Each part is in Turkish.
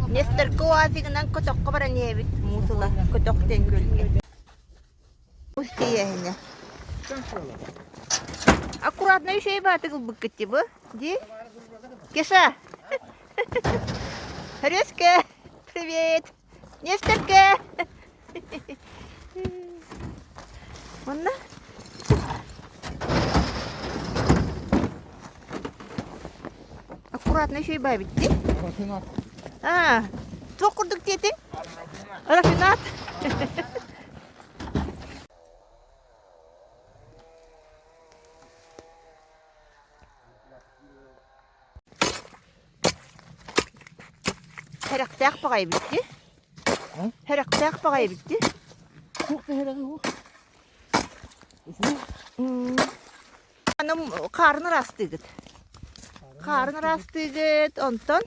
Nester kovasıgından kötök bara nebit musula kötökten gölge. Устияхине. Аккуратно еще и баты губкати бы, ди? Киса. Рёска, привет. Нестерка. Онна? Аккуратно еще и бабить, ди? Рафинат. А, çok kurduk dedin? Rafinat. Heraktak bagay bitti. Heraktak bagay bitti. Çok da herhalde bu. Hanım karnı rastı git. Karnı rastı git ondan.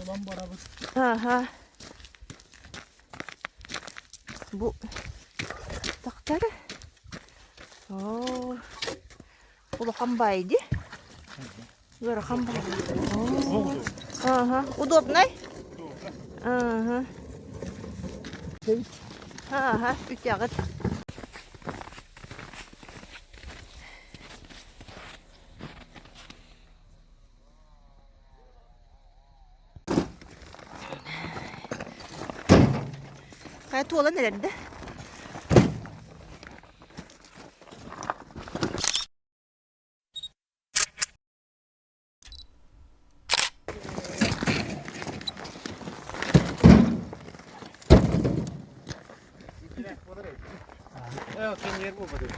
Olan beraber. Aha. Bu taktarı. Oo. Bu хамбайdı. Böyle хамбай. Ага. Удобно? Ага. Ага, ütüğüt. Kaya tuğla nerede? Evet, sen yer bu kadar.